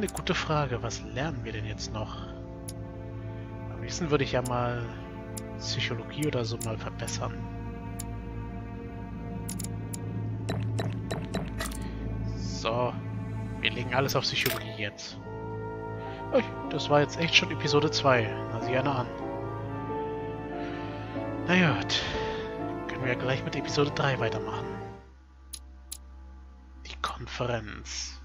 Eine gute Frage. Was lernen wir denn jetzt noch? Am liebsten würde ich ja mal Psychologie oder so mal verbessern. So. Wir legen alles auf Psychologie jetzt. Ui, das war jetzt echt schon Episode 2. Na, sieh einer an. Na gut. Können wir ja gleich mit Episode 3 weitermachen. Die Konferenz.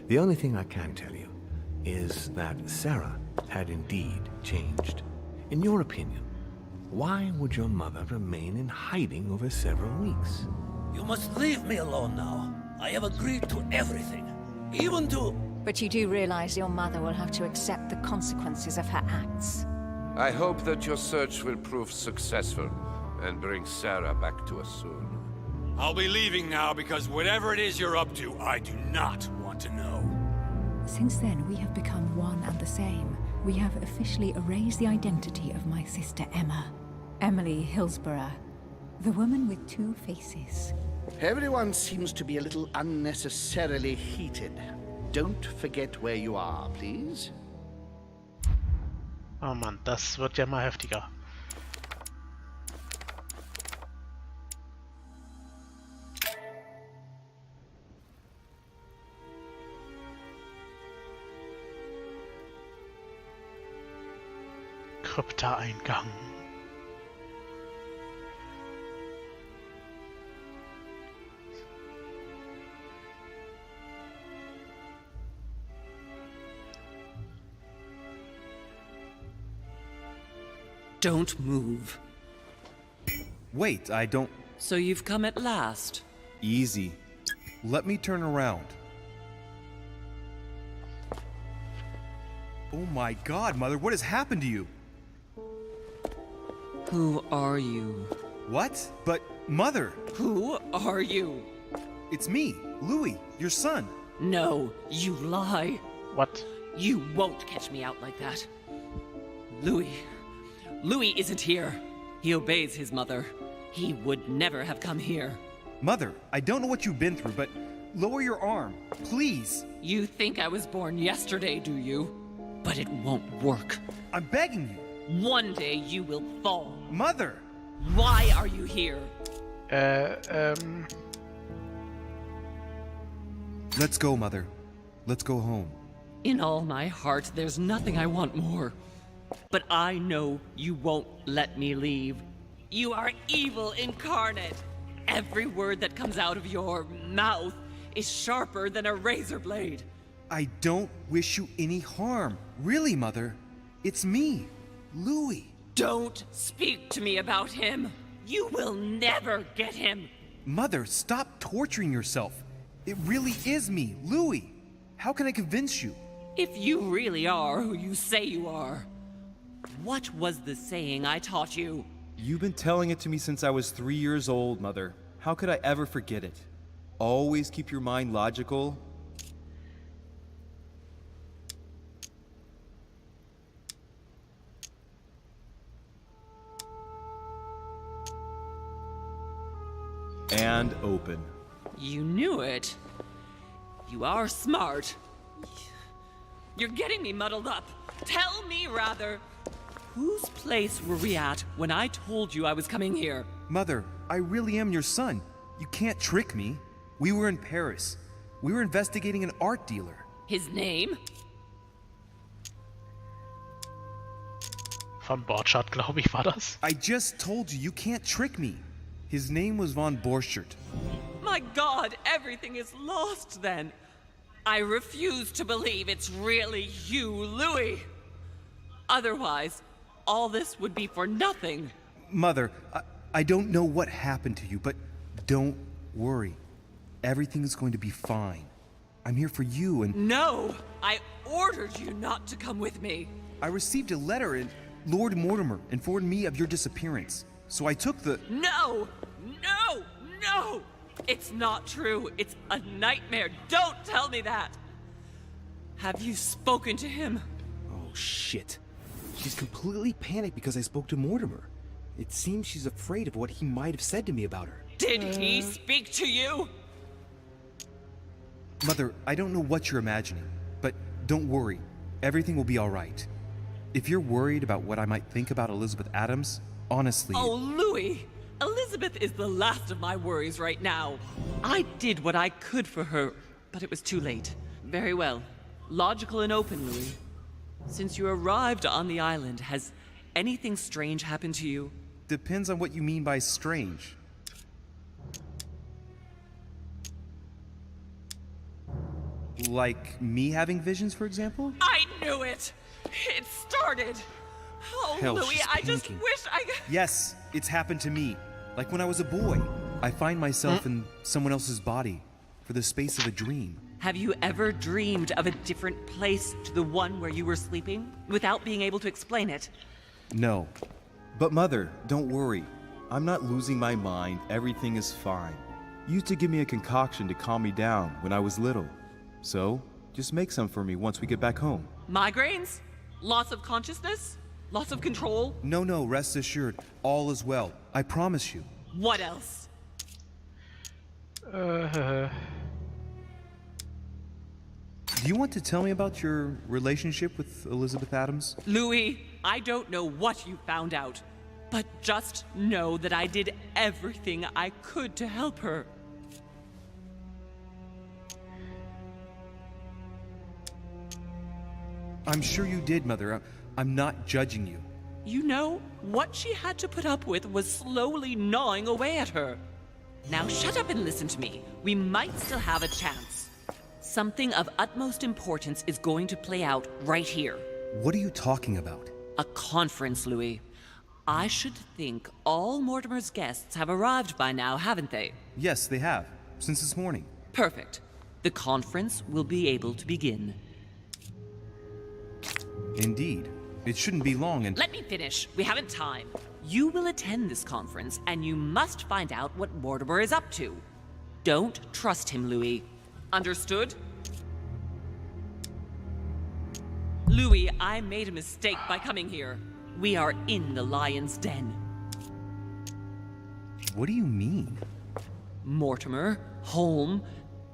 The only thing I can tell you is that Sarah had indeed changed. In your opinion, why would your mother remain in hiding over several weeks? You must leave me alone now. I have agreed to everything, even to... But you do realize your mother will have to accept the consequences of her acts. I hope that your search will prove successful and bring Sarah back to us soon. I'll be leaving now because whatever it is you're up to, I do not want to know. Since then, we have become one and the same. We have officially erased the identity of my sister Emma. Emily Hillsborough. The woman with two faces. Everyone seems to be a little unnecessarily heated. Don't forget where you are, please. Oh Mann, das wird ja mal heftiger. Krypta-Eingang. Don't move. Wait, I don't... So you've come at last. Easy. Let me turn around. Oh my god, Mother, what has happened to you? Who are you? What? But, Mother! Who are you? It's me, Louis, your son. No, you lie. What? You won't catch me out like that. Louis isn't here. He obeys his mother. He would never have come here. Mother, I don't know what you've been through, but lower your arm, please. You think I was born yesterday, do you? But it won't work. I'm begging you. One day you will fall. Mother! Why are you here? Let's go, Mother. Let's go home. In all my heart, there's nothing I want more. But I know you won't let me leave. You are evil incarnate. Every word that comes out of your mouth is sharper than a razor blade. I don't wish you any harm. Really, Mother. It's me, Louis. Don't speak to me about him. You will never get him. Mother, stop torturing yourself. It really is me, Louis. How can I convince you? If you really are who you say you are, what was the saying I taught you? You've been telling it to me since I was 3 years old, Mother. How could I ever forget it? Always keep your mind logical. And open. You knew it. You are smart. You're getting me muddled up. Tell me, rather, whose place were we at when I told you I was coming here? Mother, I really am your son. You can't trick me. We were in Paris. We were investigating an art dealer. His name? Von Borchardt, glaube ich, war das. I just told you, you can't trick me. His name was von Borchardt. My God, everything is lost then. I refuse to believe it's really you, Louis. Otherwise, all this would be for nothing. Mother, I don't know what happened to you, but don't worry. Everything is going to be fine. I'm here for you and... No! I ordered you not to come with me. I received a letter and Lord Mortimer informed me of your disappearance. So I took the... No! No! No! It's not true. It's a nightmare. Don't tell me that. Have you spoken to him? Oh, shit. She's completely panicked because I spoke to Mortimer. It seems she's afraid of what he might have said to me about her. Did he speak to you? Mother, I don't know what you're imagining, but don't worry. Everything will be all right. If you're worried about what I might think about Elizabeth Adams, honestly... Oh, Louis! Elizabeth is the last of my worries right now. I did what I could for her, but it was too late. Very well. Logical and open, Louis. Since you arrived on the island, has anything strange happened to you? Depends on what you mean by strange. Like me having visions, for example? I knew it! It started! Oh, Hell, Louis, she's I just panicking. wish I... Yes, it's happened to me. Like when I was a boy. I find myself in someone else's body for the space of a dream. Have you ever dreamed of a different place to the one where you were sleeping, without being able to explain it? No. But Mother, don't worry. I'm not losing my mind. Everything is fine. You used to give me a concoction to calm me down when I was little. So, just make some for me once we get back home. Migraines? Loss of consciousness? Loss of control? No, rest assured. All is well. I promise you. What else? Do you want to tell me about your relationship with Elizabeth Adams? Louis, I don't know what you found out, but just know that I did everything I could to help her. I'm sure you did, Mother. I'm not judging you. You know, what she had to put up with was slowly gnawing away at her. Now shut up and listen to me. We might still have a chance. Something of utmost importance is going to play out right here. What are you talking about? A conference, Louis. I should think all Mortimer's guests have arrived by now, haven't they? Yes, they have. Since this morning. Perfect. The conference will be able to begin. Indeed. It shouldn't be long and... Let me finish. We haven't time. You will attend this conference, and you must find out what Mortimer is up to. Don't trust him, Louis. Understood? Louis, I made a mistake by coming here. We are in the lion's den. What do you mean? Mortimer, Holm,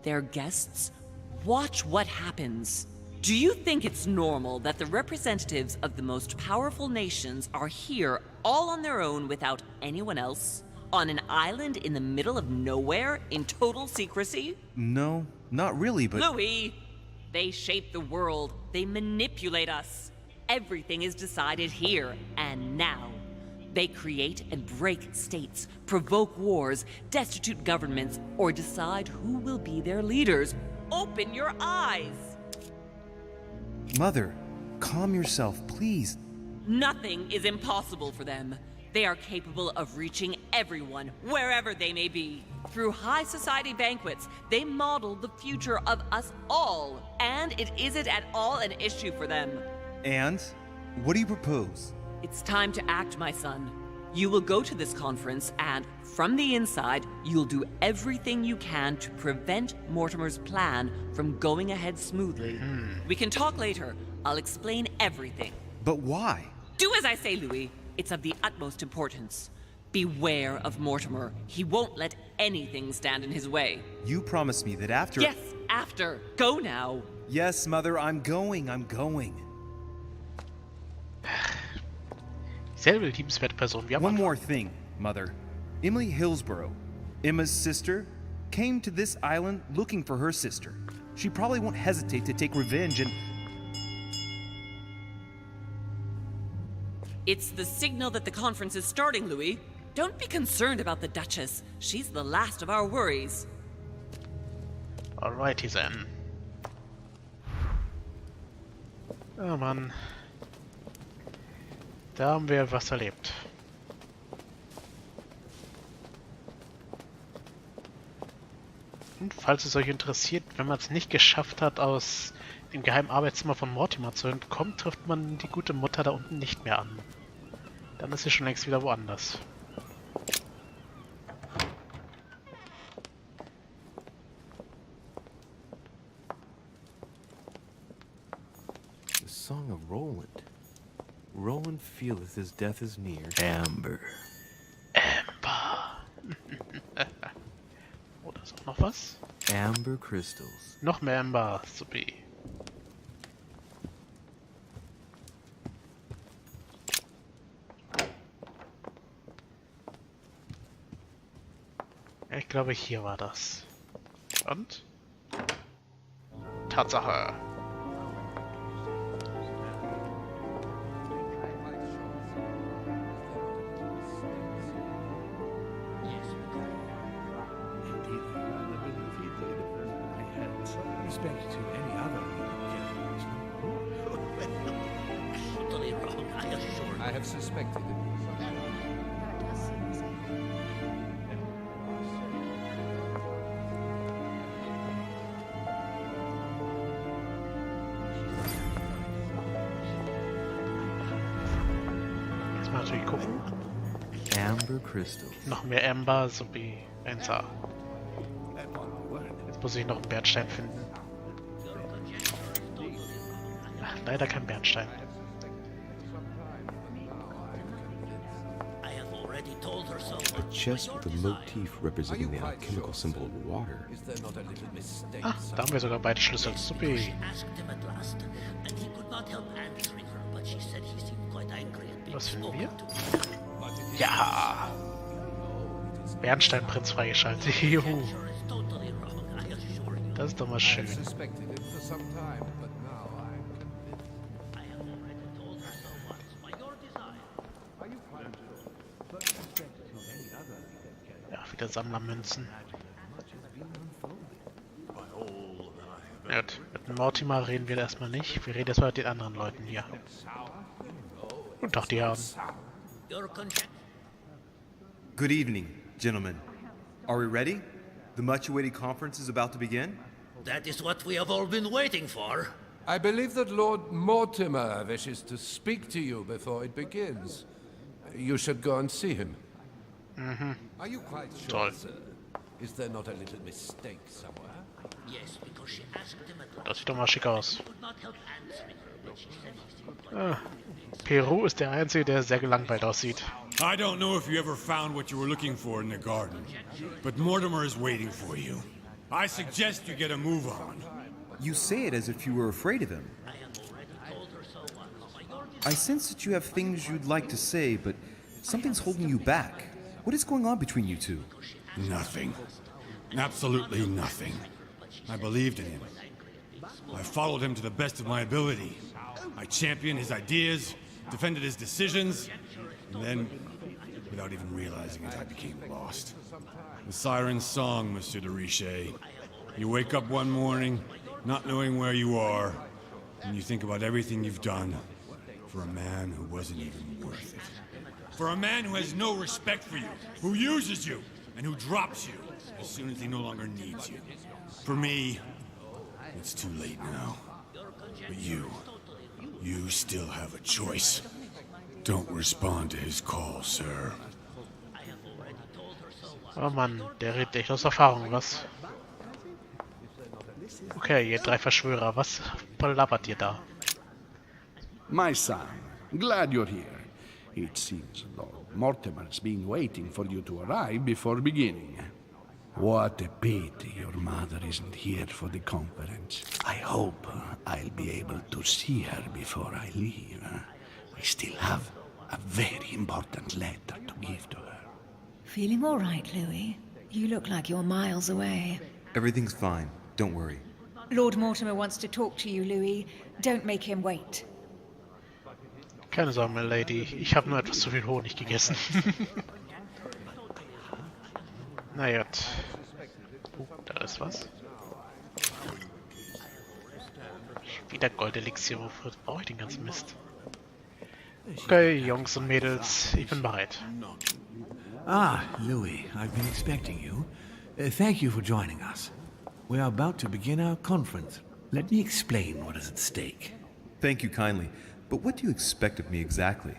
their guests. Watch what happens. Do you think it's normal that the representatives of the most powerful nations are here all on their own without anyone else? On an island in the middle of nowhere in total secrecy? No, not really, but... Louis! They shape the world. They manipulate us. Everything is decided here and now. They create and break states, provoke wars, destitute governments, or decide who will be their leaders. Open your eyes! Mother, calm yourself, please. Nothing is impossible for them. They are capable of reaching everyone, wherever they may be. Through high society banquets, they model the future of us all. And it isn't at all an issue for them. And? What do you propose? It's time to act, my son. You will go to this conference, and from the inside, you'll do everything you can to prevent Mortimer's plan from going ahead smoothly. We can talk later. I'll explain everything. But why? Do as I say, Louis. It's of the utmost importance. Beware of Mortimer. He won't let anything stand in his way. You promised me that after... Yes, after. Go now. Yes, Mother, I'm going. Dieselbe liebenswerte Person wie am One Anfang. more thing, Mother. Emily Hillsborough, Emma's sister, came to this island looking for her sister. She probably won't hesitate to take revenge and... It's the signal that the conference is starting, Louis. Don't be concerned about the Duchess. She's the last of our worries. Alrighty then. Oh Mann. Da haben wir was erlebt. Und falls es euch interessiert, wenn man es nicht geschafft hat, aus dem geheimen Arbeitszimmer von Mortimer zu entkommen, trifft man die gute Mutter da unten nicht mehr an. Dann ist sie schon längst wieder woanders. The song of Roland. Roland feeleth his death is near. Amber. Amber. Noch was? Amber crystals. Noch mehr Ember, supi. Ich glaube, hier war das. Und? Tatsache. Respect to any other Totally wrong, I assure you. I have suspected it. Jetzt mal natürlich gucken. Amber crystals. Noch mehr Ember, supi. 1A. Jetzt muss ich noch einen Bernstein finden. Ach, leider kein Bernstein. I have already told her so. A chest with a motif representing the alchemical symbol of water. Is there not a little mistake? Ah, da haben wir sogar beide Schlüssel, She supi. asked him at last, and he could not help answering her, but she said he seemed quite angry at being Was finden spoken wir? to. Ja! Bernsteinprinz freigeschaltet. Juhu. Sure is totally wrong, I assure you. Das ist doch mal I schön. have suspected it for some time, but now I'm convinced. I have already told her so once, by your desire. Ja, wieder Sammlermünzen. Gut, mit dem Mortimer reden wir erstmal nicht. Wir reden erstmal mit den anderen Leuten hier. Und doch die Herren. Your conjecture. Good evening, gentlemen. Are we ready? The much-awaited conference is about to begin? That is what we have all been waiting for. I believe that Lord Mortimer wishes to speak to you before it begins. You should go and see him. Are you quite sure, Toll. sir? Is there not a little mistake somewhere? Yes, because she asked him at last. Das sieht doch mal schick aus. He could not help answering her, but she said he seemed quite Ah, Peru ist der Einzige, der sehr gelangweilt aussieht. I don't know if you ever found what you were looking for in the garden, but Mortimer is waiting for you. I suggest you get a move on. You say it as if you were afraid of him. I have already told her so once, by your I sense that you have things you'd like to say, but something's holding you back. What is going on between you two? Nothing. Absolutely nothing. I believed in him. I followed him to the best of my ability. I championed his ideas, defended his decisions, and then, without even realizing it, I became lost. The siren's song, Monsieur de Richet. You wake up one morning, not knowing where you are, and you think about everything you've done for a man who wasn't even worth it. For a man who has no respect for you, who uses you, and who drops you as soon as he no longer needs you. For me, it's too late now. But you still have a choice. Don't respond to his call, sir. Oh Mann, der redet echt aus Erfahrung, was? Okay, ihr drei Verschwörer, was plappert ihr da? My son, glad you're here. It seems Lord Mortimer's been waiting for you to arrive before beginning. What a pity your mother isn't here for the conference. I hope I'll be able to see her before I leave. I still have a very important letter to give to her. Feeling all right, Louis? You look like you're miles away. Everything's fine. Don't worry. Lord Mortimer wants to talk to you, Louis. Don't make him wait. Keine Sorge, my Lady. Ich habe nur etwas zu viel Honig gegessen. Na gut. Da ist was. Wieder Goldelixier. Wofür brauche ich den ganzen Mist? Okay, Jungs und Mädels, ich bin bereit. Ah, Louis, I've been expecting you. Thank you for joining us. We are about to begin our conference. Let me explain what is at stake. Thank you kindly, but what do you expect of me exactly?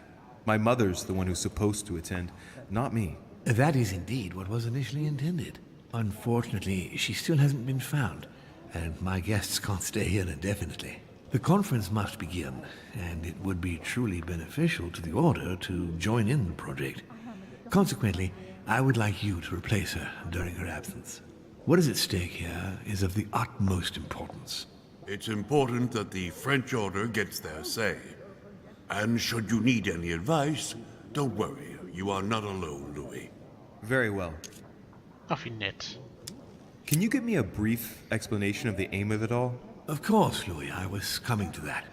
My mother's the one who's supposed to attend, not me. That is indeed what was initially intended. Unfortunately, she still hasn't been found, and my guests can't stay here indefinitely. The conference must begin, and it would be truly beneficial to the Order to join in the project. Consequently, I would like you to replace her during her absence. What is at stake here is of the utmost importance. It's important that the French order gets their say. And should you need any advice, don't worry. You are not alone, Louis. Very well. Ach, wie nett. Can you give me a brief explanation of the aim of it all? Of course, Louis, I was coming to that.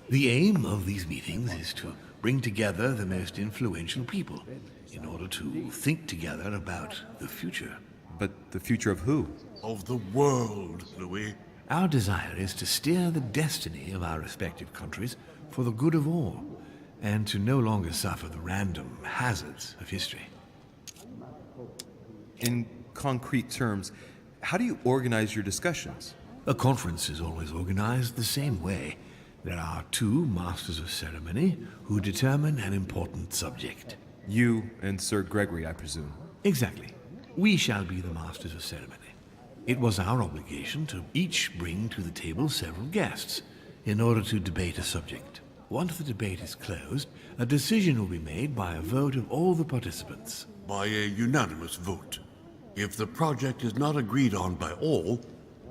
The aim of these meetings is to bring together the most influential people in order to think together about the future. But the future of who? Of the world, Louis. Our desire is to steer the destiny of our respective countries for the good of all, and to no longer suffer the random hazards of history. In concrete terms, how do you organize your discussions? A conference is always organized the same way. There are two masters of ceremony who determine an important subject. You and Sir Gregory, I presume. Exactly. We shall be the masters of ceremony. It was our obligation to each bring to the table several guests in order to debate a subject. Once the debate is closed, a decision will be made by a vote of all the participants. By a unanimous vote. If the project is not agreed on by all,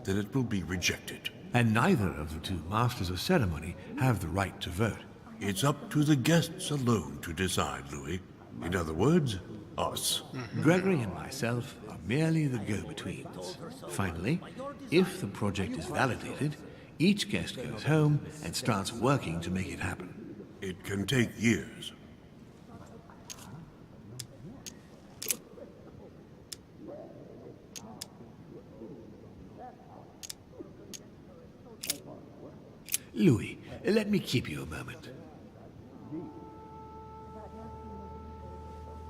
then it will be rejected. And neither of the two masters of ceremony have the right to vote. It's up to the guests alone to decide, Louis. In other words, us. Gregory and myself are merely the go-betweens. Finally, if the project is validated, each guest goes home and starts working to make it happen. It can take years. Louis, let me keep you a moment.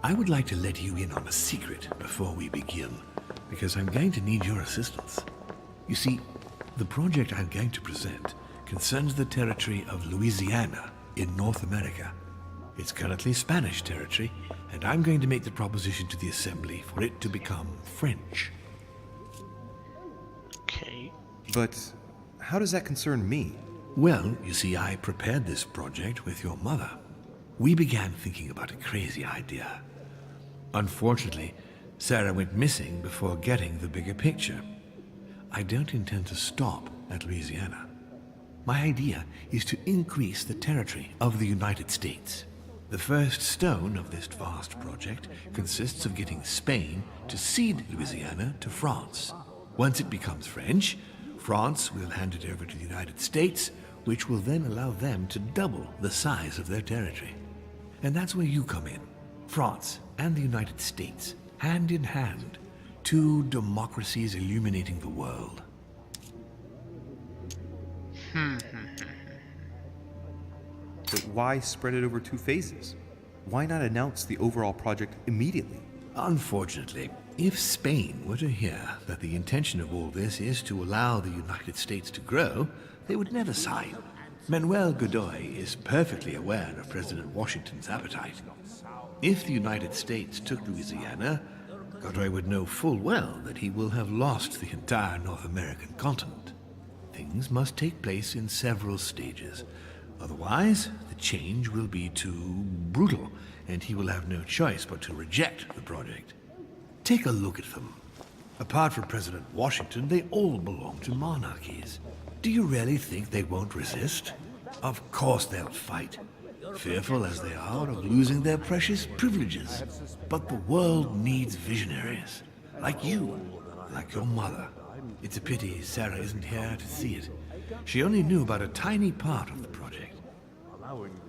I would like to let you in on a secret before we begin, because I'm going to need your assistance. You see, the project I'm going to present concerns the territory of Louisiana in North America. It's currently Spanish territory, and I'm going to make the proposition to the Assembly for it to become French. Okay. But how does that concern me? Well, you see, I prepared this project with your mother. We began thinking about a crazy idea. Unfortunately, Sarah went missing before getting the bigger picture. I don't intend to stop at Louisiana. My idea is to increase the territory of the United States. The first stone of this vast project consists of getting Spain to cede Louisiana to France. Once it becomes French, France will hand it over to the United States, which will then allow them to double the size of their territory. And that's where you come in. France and the United States, hand in hand, two democracies illuminating the world. But why spread it over two phases? Why not announce the overall project immediately? Unfortunately, if Spain were to hear that the intention of all this is to allow the United States to grow, they would never sign. Manuel Godoy is perfectly aware of President Washington's appetite. If the United States took Louisiana, Godoy would know full well that he will have lost the entire North American continent. Things must take place in several stages. Otherwise, the change will be too brutal, and he will have no choice but to reject the project. Take a look at them. Apart from President Washington, they all belong to monarchies. Do you really think they won't resist? Of course they'll fight, fearful as they are of losing their precious privileges. But the world needs visionaries, like you, like your mother. It's a pity Sarah isn't here to see it. She only knew about a tiny part of the project.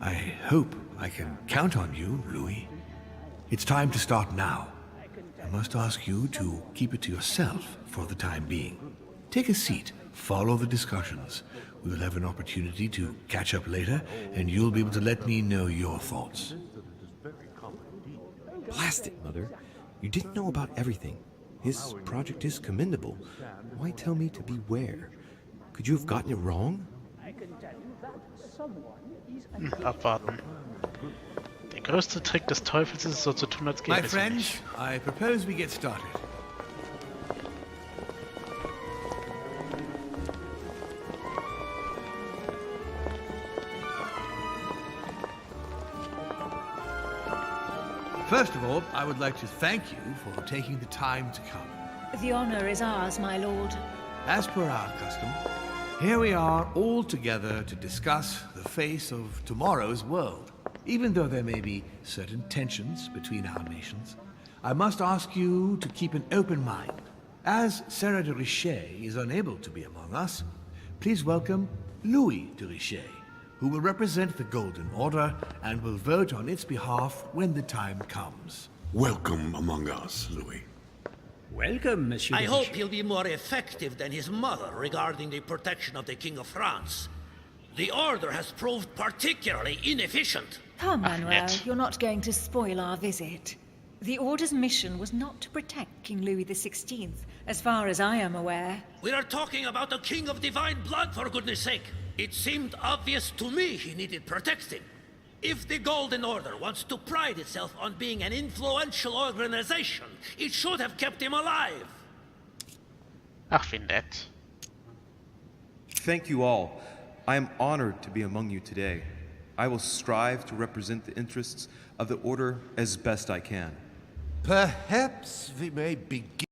I hope I can count on you, Louis. It's time to start now. I must ask you to keep it to yourself for the time being. Take a seat, follow the discussions. We will have an opportunity to catch up later, and you'll be able to let me know your thoughts. Blast it, Mother. You didn't know about everything. His project is commendable. Why tell me to beware? Could you have gotten it wrong? Abwarten. Der größte Trick des Teufels ist es, so zu tun, als gäbe My es ihn friends, nicht. I propose we get started. First of all, I would like to thank you for taking the time to come. The honor is ours, my lord. As per our custom, here we are all together to discuss the face of tomorrow's world. Even though there may be certain tensions between our nations, I must ask you to keep an open mind. As Sarah de Richet is unable to be among us, please welcome Louis de Richet, who will represent the Golden Order and will vote on its behalf when the time comes. Welcome among us, Louis. Welcome, Monsieur. I hope he'll be more effective than his mother regarding the protection of the King of France. The Order has proved particularly inefficient. Come, Manuel, you're not going to spoil our visit. The Order's mission was not to protect King Louis XVI, as far as I am aware. We are talking about a king of divine blood, for goodness sake. It seemed obvious to me he needed protecting. If the Golden Order wants to pride itself on being an influential organization, it should have kept him alive. Ach, findet. Thank you all. I am honored to be among you today. I will strive to represent the interests of the Order as best I can. Perhaps we may begin.